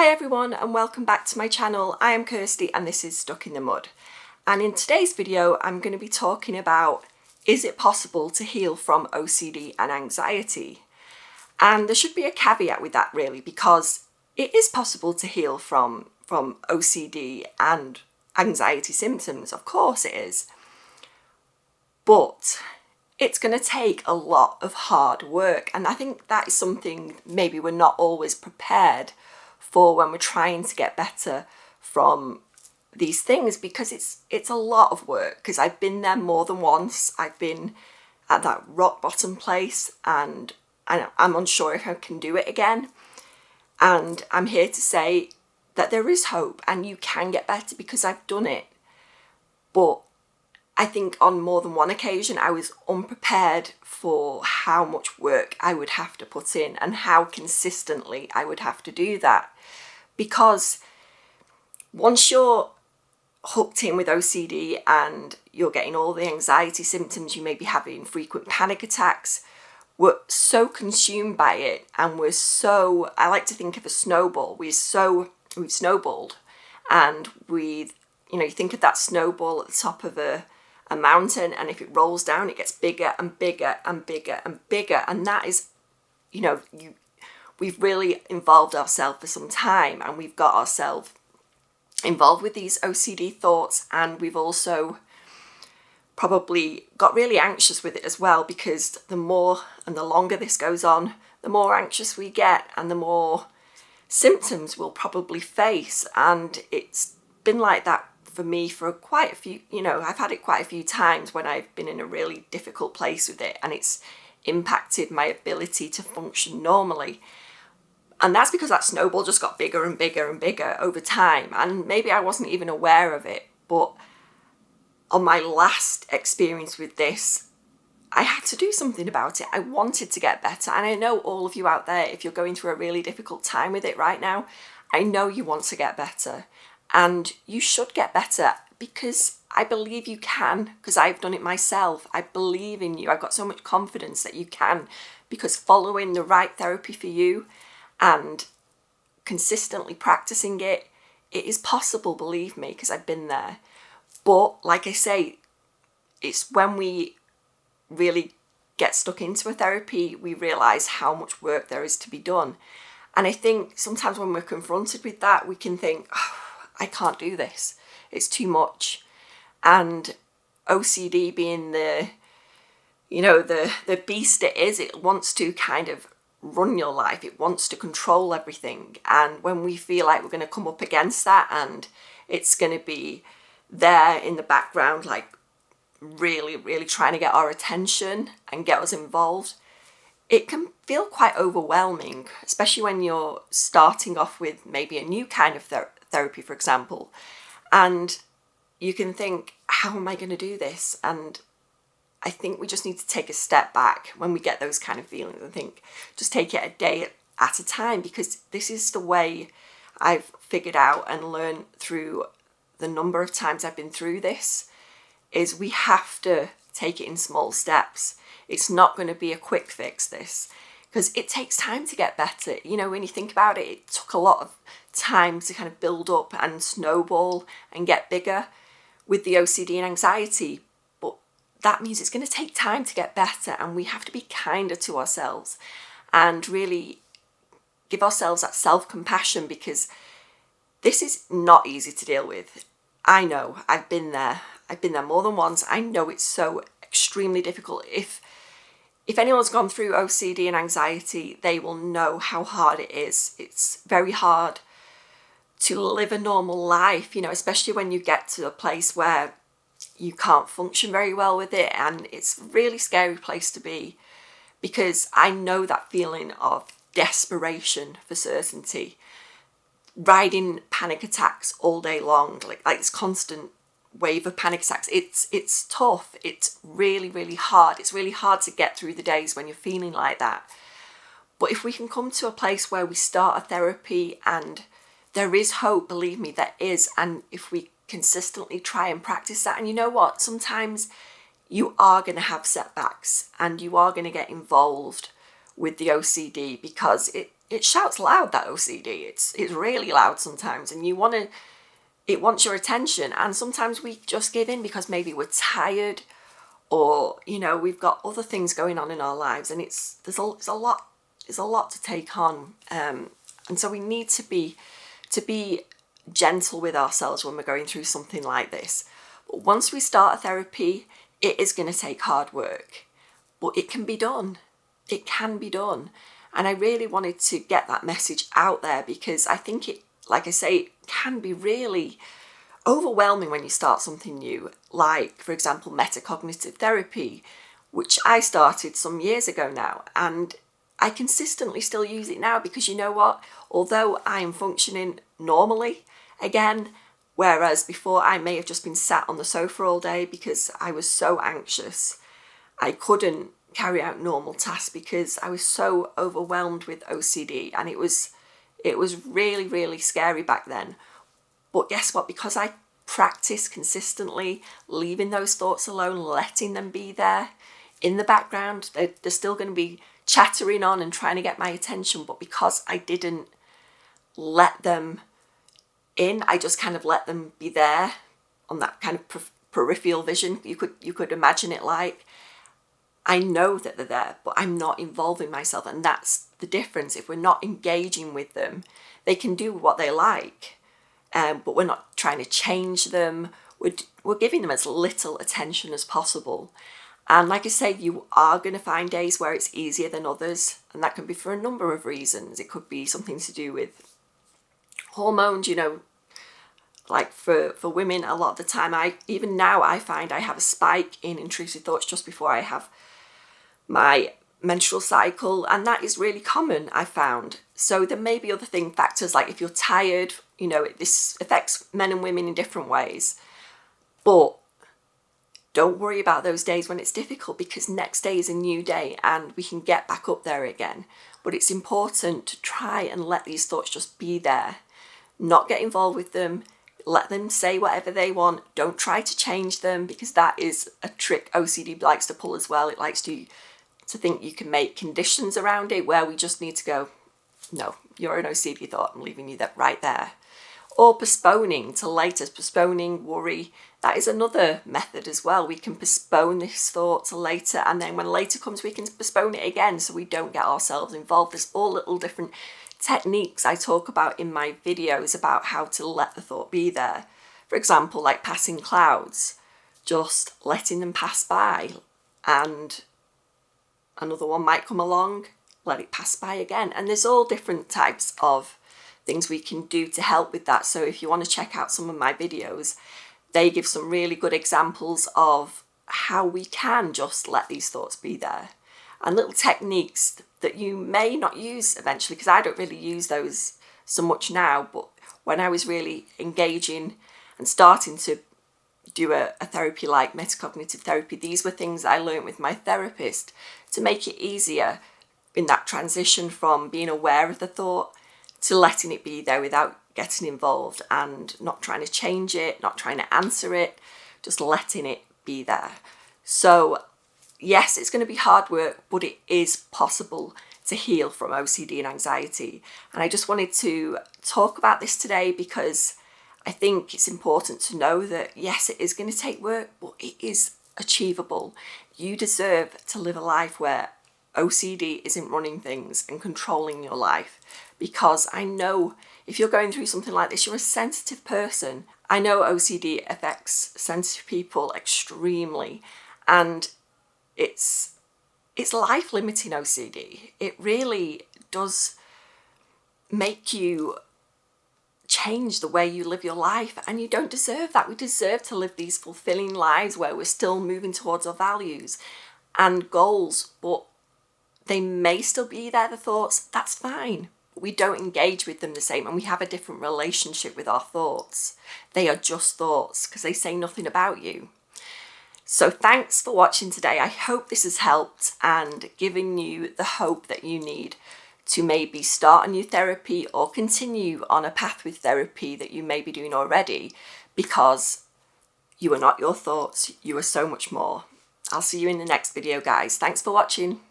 Hi everyone and welcome back to my channel. I am Kirsty and this is Stuck in the Mud. And in today's video I'm going to be talking about, is it possible to heal from OCD and anxiety? And there should be a caveat with that really, because it is possible to heal from OCD and anxiety symptoms, of course it is. But it's going to take a lot of hard work, and I think that is something maybe we're not always prepared for when we're trying to get better from these things, because it's a lot of work. Because I've been there more than once. I've been at that rock bottom place and I'm unsure if I can do it again. And I'm here to say that there is hope and you can get better, because I've done it. But I think on more than one occasion I was unprepared for how much work I would have to put in and how consistently I would have to do that. Because once you're hooked in with OCD and you're getting all the anxiety symptoms, you may be having frequent panic attacks, we're so consumed by it, and we're so, I like to think of a snowball, we've snowballed, and you think of that snowball at the top of a mountain, and if it rolls down it gets bigger and bigger and bigger and bigger, and that is, we've really involved ourselves for some time, and we've got ourselves involved with these OCD thoughts, and we've also probably got really anxious with it as well, because the more and the longer this goes on, the more anxious we get and the more symptoms we'll probably face. And it's been like that for me for quite a few, I've had it quite a few times when I've been in a really difficult place with it, and it's impacted my ability to function normally. And that's because that snowball just got bigger and bigger and bigger over time, and maybe I wasn't even aware of it. But on my last experience with this, I had to do something about it. I wanted to get better, and I know all of you out there, if you're going through a really difficult time with it right now, I know you want to get better, and you should get better, because I believe you can, because I've done it myself. I believe in you. I've got so much confidence that you can, because following the right therapy for you and consistently practicing it is possible, believe me, because I've been there. But like I say, it's when we really get stuck into a therapy, we realise how much work there is to be done. And I think sometimes when we're confronted with that, we can think, oh, I can't do this. It's too much. And OCD being the beast it is, it wants to kind of run your life. It wants to control everything. And when we feel like we're going to come up against that and it's going to be there in the background, like really, really trying to get our attention and get us involved, it can feel quite overwhelming, especially when you're starting off with maybe a new kind of therapy, for example. And you can think, how am I going to do this? And I think we just need to take a step back when we get those kind of feelings and think, just take it a day at a time, because this is the way I've figured out and learned through the number of times I've been through this, is we have to take it in small steps. It's not going to be a quick fix, this, because it takes time to get better. When you think about it, it took a lot of time to kind of build up and snowball and get bigger with the OCD and anxiety. That means it's going to take time to get better, and we have to be kinder to ourselves and really give ourselves that self-compassion, because this is not easy to deal with. I know, I've been there more than once. I know it's so extremely difficult. If anyone's gone through OCD and anxiety, they will know how hard it is. It's very hard to live a normal life, especially when you get to a place where you can't function very well with it, and it's a really scary place to be, because I know that feeling of desperation for certainty, riding panic attacks all day long, like this constant wave of panic attacks. It's tough. It's really, really hard. It's really hard to get through the days when you're feeling like that. But if we can come to a place where we start a therapy, and there is hope, believe me, there is, and if we consistently try and practice that. And you know what? Sometimes you are going to have setbacks and you are going to get involved with the OCD, because it shouts loud, that OCD. It's really loud sometimes, and it wants your attention. And sometimes we just give in because maybe we're tired, or we've got other things going on in our lives, and there's a lot to take on, and so we need to be gentle with ourselves when we're going through something like this. But once we start a therapy, it is going to take hard work, but it can be done. It can be done. And I really wanted to get that message out there, because I think it, like I say, it can be really overwhelming when you start something new, like, for example, metacognitive therapy, which I started some years ago now, and I consistently still use it now, because you know what? Although I am functioning normally again, whereas before I may have just been sat on the sofa all day because I was so anxious, I couldn't carry out normal tasks because I was so overwhelmed with OCD, and it was really, really scary back then. But guess what? Because I practice consistently leaving those thoughts alone, letting them be there in the background, they're still going to be chattering on and trying to get my attention. But because I didn't let them in, I just kind of let them be there on that kind of peripheral vision. You could imagine it like, I know that they're there, but I'm not involving myself. And that's the difference. If we're not engaging with them, they can do what they like. But we're not trying to change them. We're giving them as little attention as possible. And like I say, you are going to find days where it's easier than others. And that can be for a number of reasons. It could be something to do with hormones, like for women, a lot of the time, even now I find I have a spike in intrusive thoughts just before I have my menstrual cycle, and that is really common, I found. So there may be other factors, like if you're tired, this affects men and women in different ways. But don't worry about those days when it's difficult, because next day is a new day and we can get back up there again. But it's important to try and let these thoughts just be there, not get involved with them. Let them say whatever they want. Don't try to change them, because that is a trick OCD likes to pull as well. It likes to think you can make conditions around it where we just need to go, no, you're an OCD thought, I'm leaving you that right there. Or postponing to later, postponing worry. That is another method as well. We can postpone this thought to later, and then when later comes, we can postpone it again so we don't get ourselves involved. There's all little different techniques I talk about in my videos about how to let the thought be there. For example, like passing clouds, just letting them pass by, and another one might come along, let it pass by again. And there's all different types of things we can do to help with that. So if you want to check out some of my videos, they give some really good examples of how we can just let these thoughts be there, and little techniques that you may not use eventually, because I don't really use those so much now. But when I was really engaging and starting to do a therapy like metacognitive therapy, these were things I learned with my therapist to make it easier in that transition from being aware of the thought to letting it be there without getting involved and not trying to change it, not trying to answer it, just letting it be there. So yes, it's going to be hard work, but it is possible to heal from OCD and anxiety. And I just wanted to talk about this today because I think it's important to know that yes, it is going to take work, but it is achievable. You deserve to live a life where OCD isn't running things and controlling your life, because I know if you're going through something like this, you're a sensitive person. I know OCD affects sensitive people extremely, and it's life-limiting OCD. It really does make you change the way you live your life, and you don't deserve that. We deserve to live these fulfilling lives where we're still moving towards our values and goals, but they may still be there, the thoughts. That's fine. We don't engage with them the same, and we have a different relationship with our thoughts. They are just thoughts because they say nothing about you. So thanks for watching today. I hope this has helped and given you the hope that you need to maybe start a new therapy or continue on a path with therapy that you may be doing already, because you are not your thoughts. You are so much more. I'll see you in the next video, guys. Thanks for watching.